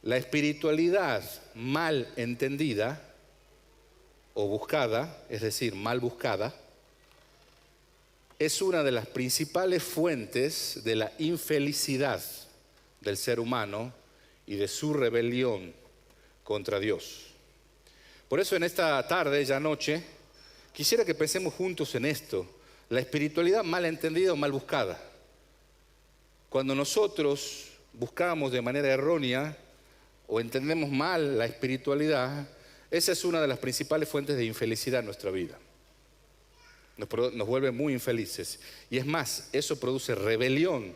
La espiritualidad mal entendida o buscada, es decir, mal buscada, es una de las principales fuentes de la infelicidad del ser humano y de su rebelión contra Dios. Por eso en esta tarde, ya noche, quisiera que pensemos juntos en esto, la espiritualidad mal entendida o mal buscada. Cuando nosotros buscamos de manera errónea o entendemos mal la espiritualidad, esa es una de las principales fuentes de infelicidad en nuestra vida. Nos vuelve muy infelices. Y es más, eso produce rebelión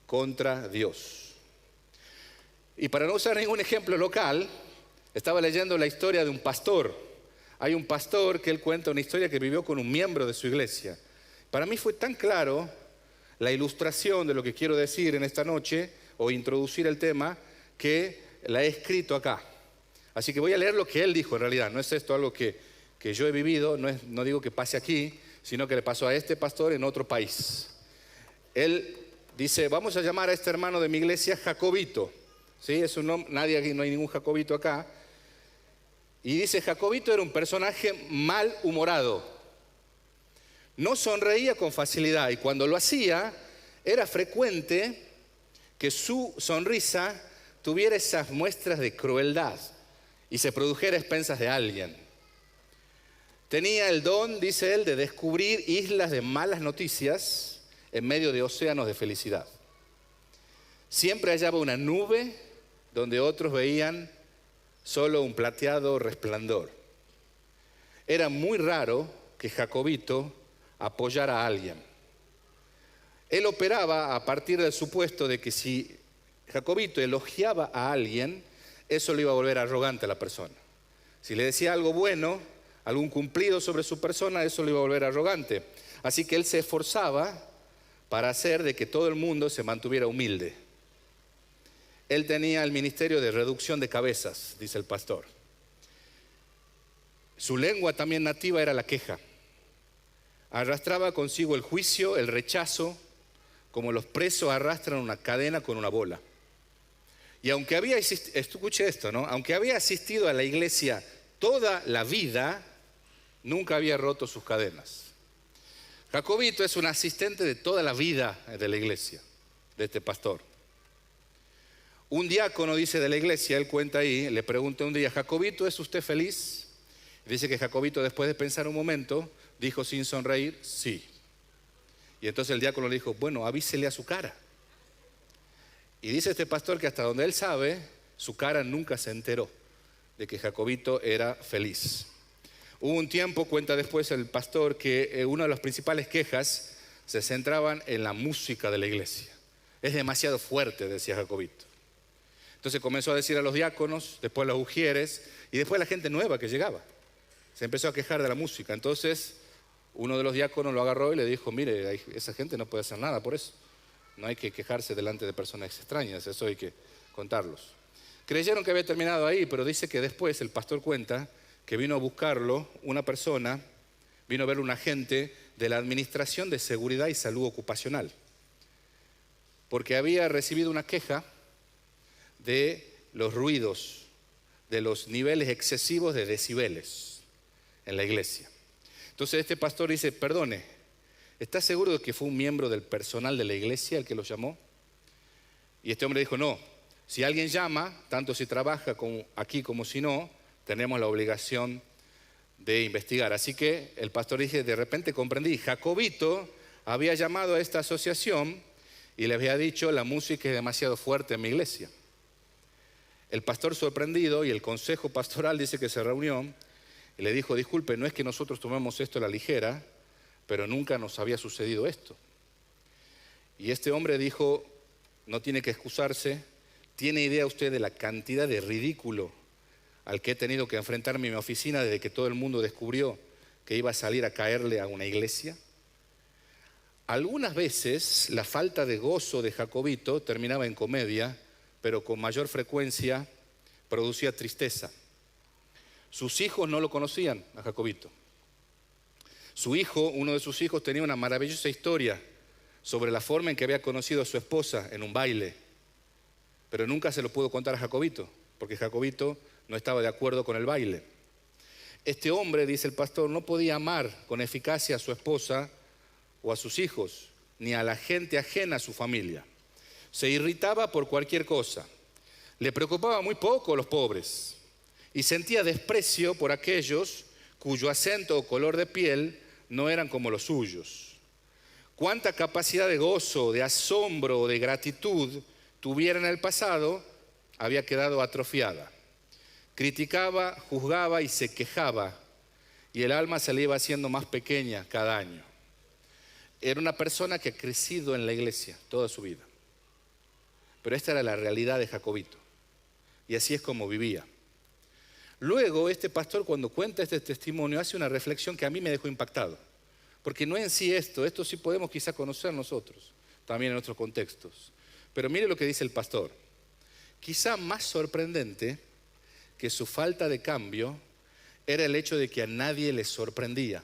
contra Dios. Y para no usar ningún ejemplo local, estaba leyendo la historia de un pastor. Hay un pastor que él cuenta una historia que vivió con un miembro de su iglesia. Para mí fue tan claro la ilustración de lo que quiero decir en esta noche, o introducir el tema, que la he escrito acá. Así que voy a leer lo que él dijo en realidad. No es esto algo que yo he vivido, no digo que pase aquí, sino que le pasó a este pastor en otro país. Él dice, vamos a llamar a este hermano de mi iglesia Jacobito. ¿Sí? Es un nombre, nadie aquí, no hay ningún Jacobito acá. Y dice, Jacobito era un personaje malhumorado. No sonreía con facilidad y cuando lo hacía, era frecuente que su sonrisa tuviera esas muestras de crueldad y se produjera a expensas de alguien. Tenía el don, dice él, de descubrir islas de malas noticias en medio de océanos de felicidad. Siempre hallaba una nube donde otros veían solo un plateado resplandor. Era muy raro que Jacobito apoyara a alguien. Él operaba a partir del supuesto de que si Jacobito elogiaba a alguien, eso le iba a volver arrogante a la persona. Si le decía algo bueno, algún cumplido sobre su persona, eso le iba a volver arrogante. Así que él se esforzaba para hacer de que todo el mundo se mantuviera humilde. Él tenía el ministerio de reducción de cabezas, dice el pastor. Su lengua también nativa era la queja. Arrastraba consigo el juicio, el rechazo, como los presos arrastran una cadena con una bola. Y aunque había, escuche esto, ¿no? Aunque había asistido a la iglesia toda la vida, nunca había roto sus cadenas. Jacobito es un asistente de toda la vida de la iglesia, de este pastor. Un diácono, dice, de la iglesia, él cuenta ahí, le pregunta un día, Jacobito, ¿es usted feliz? Dice que Jacobito, después de pensar un momento, dijo sin sonreír, sí. Y entonces el diácono le dijo, bueno, avísele a su cara. Y dice este pastor que hasta donde él sabe, su cara nunca se enteró de que Jacobito era feliz. Hubo un tiempo, cuenta después el pastor, que una de las principales quejas se centraban en la música de la iglesia. Es demasiado fuerte, decía Jacobito. Entonces comenzó a decir a los diáconos, después a los ujieres y después a la gente nueva que llegaba. Se empezó a quejar de la música. Entonces uno de los diáconos lo agarró y le dijo, mire, esa gente no puede hacer nada por eso. No hay que quejarse delante de personas extrañas, eso hay que contarlos. Creyeron que había terminado ahí, pero dice que después el pastor cuenta que vino a buscarlo una persona, vino a ver un agente de la Administración de Seguridad y Salud Ocupacional, porque había recibido una queja de los ruidos, de los niveles excesivos de decibeles en la iglesia. Entonces este pastor dice, perdone, ¿está seguro de que fue un miembro del personal de la iglesia el que lo llamó? Y este hombre dijo, no, si alguien llama, tanto si trabaja aquí como si no, tenemos la obligación de investigar. Así que el pastor dice, de repente comprendí, Jacobito había llamado a esta asociación y le había dicho, la música es demasiado fuerte en mi iglesia. El pastor sorprendido y el consejo pastoral dice que se reunió y le dijo, disculpe, no es que nosotros tomemos esto a la ligera, pero nunca nos había sucedido esto. Y este hombre dijo, no tiene que excusarse, ¿tiene idea usted de la cantidad de ridículo al que he tenido que enfrentarme en mi oficina desde que todo el mundo descubrió que iba a salir a caerle a una iglesia? Algunas veces la falta de gozo de Jacobito terminaba en comedia, pero con mayor frecuencia producía tristeza. Sus hijos no lo conocían a Jacobito. Su hijo, uno de sus hijos, tenía una maravillosa historia sobre la forma en que había conocido a su esposa en un baile, pero nunca se lo pudo contar a Jacobito. porque Jacobito no estaba de acuerdo con el baile. Este hombre, dice el pastor, no podía amar con eficacia a su esposa o a sus hijos, ni a la gente ajena a su familia. Se irritaba por cualquier cosa. Le preocupaba muy poco a los pobres y sentía desprecio por aquellos cuyo acento o color de piel no eran como los suyos. Cuánta capacidad de gozo, de asombro o de gratitud tuviera en el pasado, había quedado atrofiada. Criticaba, juzgaba y se quejaba, y el alma se le iba haciendo más pequeña cada año. Era una persona que ha crecido en la iglesia toda su vida. Pero esta era la realidad de Jacobito. Y así es como vivía. Luego, este pastor, cuando cuenta este testimonio, hace una reflexión que a mí me dejó impactado. Porque no en sí esto sí podemos quizá conocer nosotros, también en otros contextos. Pero mire lo que dice el pastor. Quizá más sorprendente que su falta de cambio era el hecho de que a nadie le sorprendía.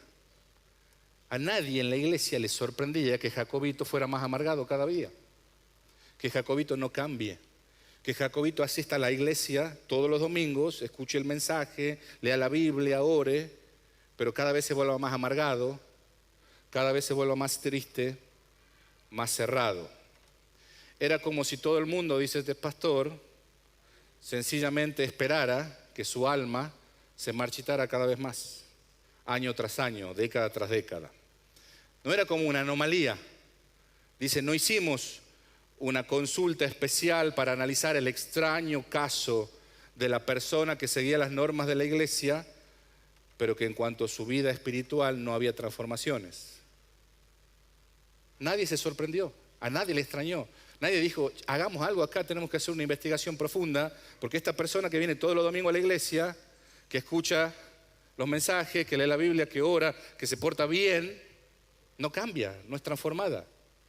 A nadie en la iglesia le sorprendía que Jacobito fuera más amargado cada día. Que Jacobito no cambie. Que Jacobito asista a la iglesia todos los domingos, escuche el mensaje, lea la Biblia, ore, pero cada vez se vuelva más amargado, cada vez se vuelva más triste, más cerrado. Era como si todo el mundo, dice este pastor, sencillamente esperara que su alma se marchitara cada vez más, año tras año, década tras década. No era como una anomalía. Dice, no hicimos una consulta especial para analizar el extraño caso de la persona que seguía las normas de la iglesia, pero que en cuanto a su vida espiritual no había transformaciones. Nadie se sorprendió, a nadie le extrañó. Nadie dijo, hagamos algo acá, tenemos que hacer una investigación profunda, porque esta persona que viene todos los domingos a la iglesia, que escucha los mensajes, que lee la Biblia, que ora, que se porta bien, no cambia, no es transformada.